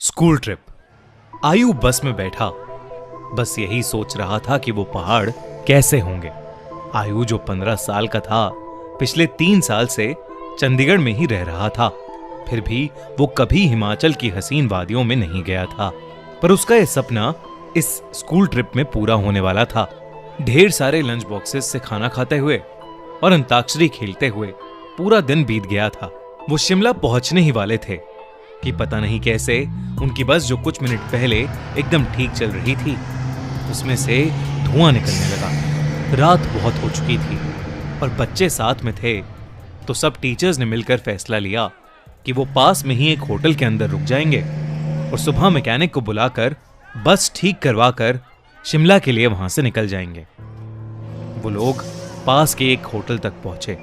School trip. आयु बस में बैठा बस यही सोच रहा था कि वो पहाड़ कैसे होंगे। आयु जो 15 साल का था, पिछले 3 साल से चंडीगढ़ में ही रह रहा था। फिर भी वो कभी हिमाचल की हसीन वादियों में नहीं गया था। पर उसका यह सपना इस स्कूल ट्रिप में पूरा होने वाला था। ढेर सारे लंच बॉक्सेस से खाना खाते हुए और अंताक्षरी खेलते हुए पूरा दिन बीत गया था। वो शिमला पहुंचने ही वाले थे कि पता नहीं कैसे उनकी बस जो कुछ मिनट पहले एकदम ठीक चल रही थी, उसमें से धुआं निकलने लगा। रात बहुत हो चुकी थी और बच्चे साथ में थे, तो सब टीचर्स ने मिलकर फैसला लिया कि वो पास में ही एक होटल के अंदर रुक जाएंगे और सुबह मैकेनिक को बुलाकर बस ठीक करवाकर शिमला के लिए वहां से निकल जाएंगे। वो लोग पास के एक होटल तक पहुंचे।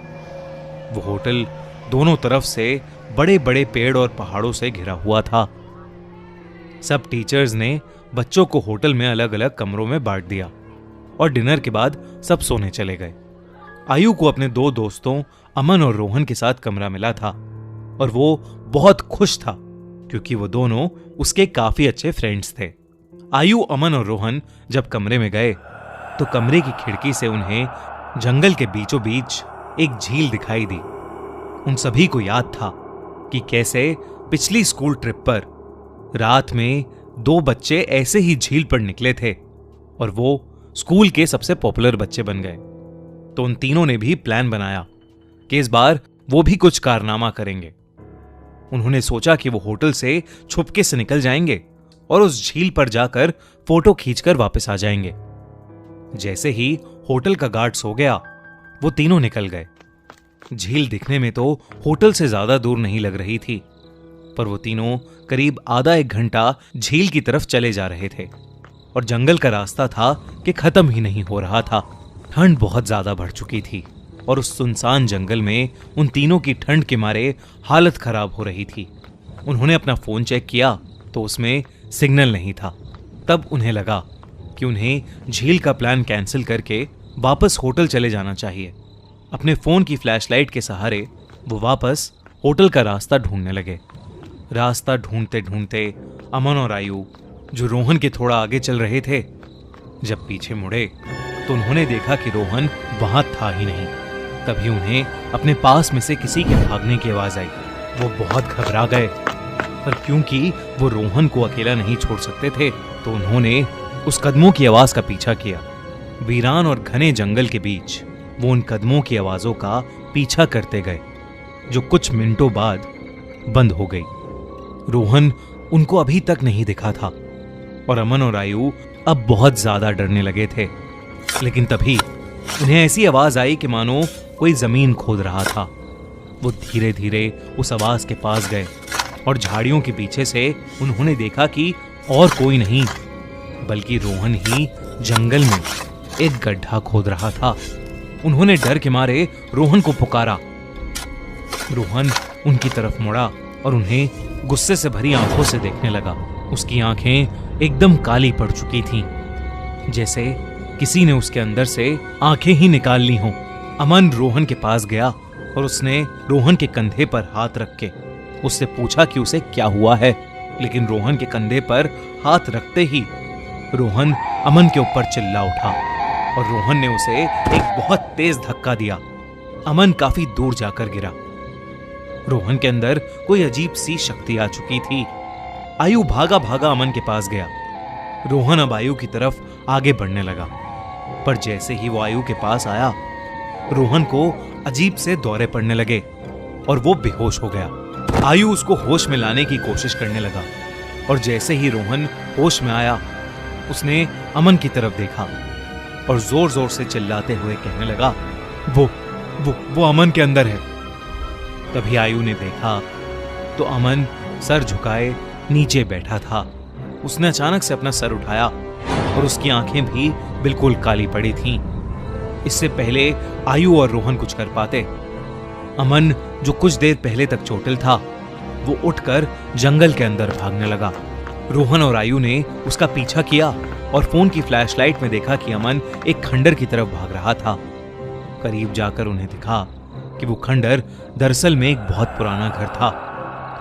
वो होटल दोनों तरफ से बड़े बड़े पेड़ और पहाड़ों से घिरा हुआ था। सब टीचर्स ने बच्चों को होटल में अलग अलग कमरों में बांट दिया और डिनर के बाद सब सोने चले गए। आयु को अपने 2 दोस्तों अमन और रोहन के साथ कमरा मिला था और वो बहुत खुश था क्योंकि वो दोनों उसके काफी अच्छे फ्रेंड्स थे। आयु, अमन और रोहन जब कमरे में गए तो कमरे की खिड़की से उन्हें जंगल के बीचों बीच एक झील दिखाई दी। उन सभी को याद था कि कैसे पिछली स्कूल ट्रिप पर रात में 2 बच्चे ऐसे ही झील पर निकले थे और वो स्कूल के सबसे पॉपुलर बच्चे बन गए। तो उन तीनों ने भी प्लान बनाया कि इस बार वो भी कुछ कारनामा करेंगे। उन्होंने सोचा कि वो होटल से छुपके से निकल जाएंगे और उस झील पर जाकर फोटो खींचकर वापस आ जाएंगे। जैसे ही होटल का गार्ड सो गया, वो तीनों निकल गए। झील दिखने में तो होटल से ज्यादा दूर नहीं लग रही थी, पर वो तीनों करीब आधा 1 घंटा झील की तरफ चले जा रहे थे और जंगल का रास्ता था कि खत्म ही नहीं हो रहा था। ठंड बहुत ज्यादा बढ़ चुकी थी और उस सुनसान जंगल में उन तीनों की ठंड के मारे हालत खराब हो रही थी। उन्होंने अपना फोन चेक किया तो उसमें सिग्नल नहीं था। तब उन्हें लगा कि उन्हें झील का प्लान कैंसिल करके वापस होटल चले जाना चाहिए। अपने फोन की फ्लैशलाइट के सहारे वो वापस होटल का रास्ता ढूंढने लगे। रास्ता ढूंढते ढूंढते अमन और आयु, जो रोहन के थोड़ा आगे चल रहे थे, जब पीछे मुड़े तो उन्होंने देखा कि रोहन वहां था ही नहीं। तभी उन्हें अपने पास में से किसी के भागने की आवाज आई। वो बहुत घबरा गए, पर क्योंकि वो रोहन को अकेला नहीं छोड़ सकते थे तो उन्होंने उस कदमों की आवाज का पीछा किया। वीरान और घने जंगल के बीच वो उन कदमों की आवाजों का पीछा करते गए, जो कुछ मिनटों बाद बंद हो गई। रोहन उनको अभी तक नहीं दिखा था और अमन और आयु अब बहुत ज्यादा डरने लगे थे। लेकिन तभी उन्हें ऐसी आवाज आई कि मानो कोई जमीन खोद रहा था। वो धीरे धीरे उस आवाज के पास गए और झाड़ियों के पीछे से उन्होंने देखा कि और कोई नहीं बल्कि रोहन ही जंगल में एक गड्ढा खोद रहा था। उन्होंने डर के मारे रोहन को पुकारा। रोहन उनकी तरफ मुड़ा और उन्हें गुस्से से भरी आंखों से देखने लगा। उसकी आंखें एकदम काली पड़ चुकी थीं, जैसे किसी ने उसके अंदर से आंखें ही निकाल ली हों। अमन रोहन के पास गया और उसने रोहन के कंधे पर हाथ रख के उससे पूछा कि उसे क्या हुआ है। लेकिन रोहन के कंधे पर हाथ रखते ही रोहन अमन के ऊपर चिल्ला उठा और रोहन ने उसे एक बहुत तेज धक्का दिया। अमन काफी दूर जाकर गिरा। रोहन के अंदर कोई अजीब सी शक्ति आ चुकी थी। आयु भागा भागा अमन के पास गया। रोहन अब आयु की तरफ आगे बढ़ने लगा, पर जैसे ही वो आयु के पास आया, रोहन को अजीब से दौरे पड़ने लगे और वो बेहोश हो गया। आयु उसको होश में लाने की कोशिश करने लगा और जैसे ही रोहन होश में आया, उसने अमन की तरफ देखा और जोर जोर से चिल्लाते हुए कहने लगा, वो अमन के अंदर है। तभी आयु ने देखा तो अमन सर झुकाए नीचे बैठा था। उसने अचानक से अपना सर उठाया और उसकी आंखें भी बिल्कुल काली पड़ी थीं। इससे पहले आयु और रोहन कुछ कर पाते, अमन, जो कुछ देर पहले तक चोटिल था, वो उठकर जंगल के अंदर भागने लगा। रोहन और आयु ने उसका पीछा किया और फोन की फ्लैशलाइट में देखा कि अमन एक खंडर की तरफ भाग रहा था। करीब जाकर उन्हें दिखा कि वो खंडर दरअसल में एक बहुत पुराना घर था।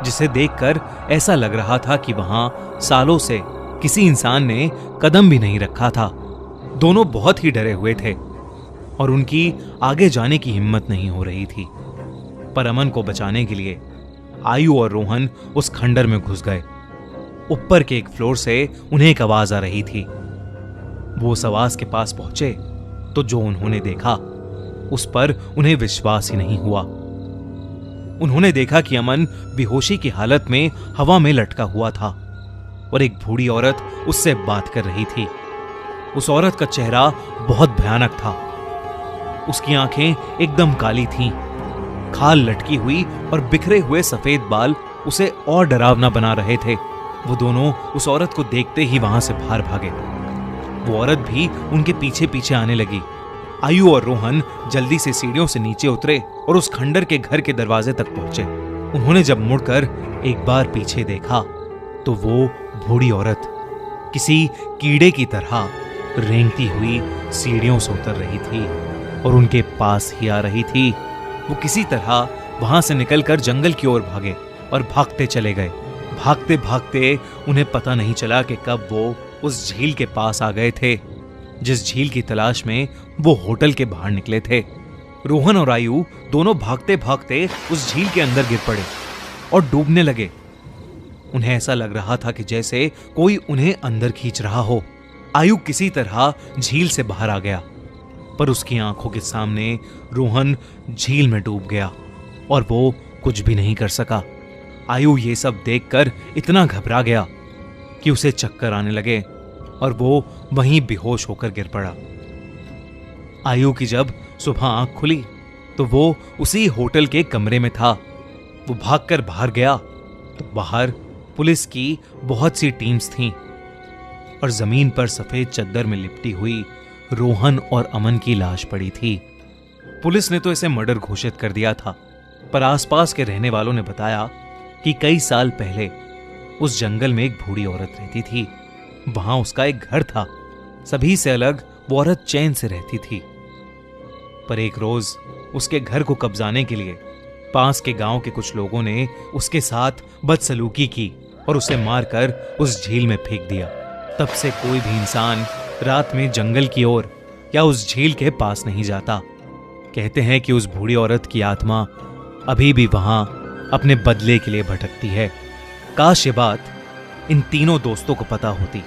जिसे देखकर ऐसा लग रहा था कि वहां सालों से किसी इंसान ने कदम भी नहीं रखा था। दोनों बहुत ही डरे हुए थे और उनकी आगे जाने की हिम्मत नहीं हो रही थी। पर अमन को बचाने के लिए आयु और रोहन उस खंडर में घुस गए। ऊपर के एक फ्लोर से उन्हें एक आवाज आ रही थी। वो उस आवाज के पास पहुंचे तो जो उन्होंने देखा उस पर उन्हें विश्वास ही नहीं हुआ। उन्होंने देखा कि अमन बेहोशी की हालत में हवा में लटका हुआ था और एक बूढ़ी औरत उससे बात कर रही थी। उस औरत का चेहरा बहुत भयानक था। उसकी आंखें एकदम काली थीं। खाल लटकी हुई और बिखरे हुए सफेद बाल उसे और डरावना बना रहे थे। वो दोनों उस औरत को देखते ही वहां से बाहर भागे। वो औरत भी उनके पीछे पीछे आने लगी। आयु और रोहन जल्दी से सीढ़ियों से नीचे उतरे और उस खंडर के घर के दरवाजे तक पहुंचे। उन्होंने जब मुड़कर एक बार पीछे देखा तो वो बूढ़ी औरत किसी कीड़े की तरह रेंगती हुई सीढ़ियों से उतर रही थी और उनके पास ही आ रही थी। वो किसी तरह वहां से निकलकर जंगल की ओर भागे और भागते चले गए। भागते भागते उन्हें पता नहीं चला कि कब वो उस झील के पास आ गए थे, जिस झील की तलाश में वो होटल के बाहर निकले थे। रोहन और आयु दोनों भागते भागते उस झील के अंदर गिर पड़े और डूबने लगे। उन्हें ऐसा लग रहा था कि जैसे कोई उन्हें अंदर खींच रहा हो। आयु किसी तरह झील से बाहर आ गया, पर उसकी आंखों के सामने रोहन झील में डूब गया और वो कुछ भी नहीं कर सका। आयु ये सब देखकर इतना घबरा गया कि उसे चक्कर आने लगे और वो वहीं बेहोश होकर गिर पड़ा। आयु की जब सुबह आंख खुली तो वो उसी होटल के कमरे में था। वो भागकर बाहर गया तो बाहर पुलिस की बहुत सी टीम्स थीं और जमीन पर सफेद चद्दर में लिपटी हुई रोहन और अमन की लाश पड़ी थी। पुलिस ने तो इसे मर्डर घोषित कर दिया था, पर आसपास के रहने वालों ने बताया कि कई साल पहले उस जंगल में एक बूढ़ी औरत रहती थी। वहां उसका एक घर था। सभी से अलग वो औरत चैन से रहती थी। पर एक रोज उसके घर को कब्जाने के लिए पास के गांव के कुछ लोगों ने उसके साथ बदसलूकी की और उसे मारकर उस झील में फेंक दिया। तब से कोई भी इंसान रात में जंगल की ओर या उस झील के पास नहीं जाता। कहते हैं कि उस बूढ़ी औरत की आत्मा अभी भी वहां अपने बदले के लिए भटकती है। काश ये बात इन तीनों दोस्तों को पता होती।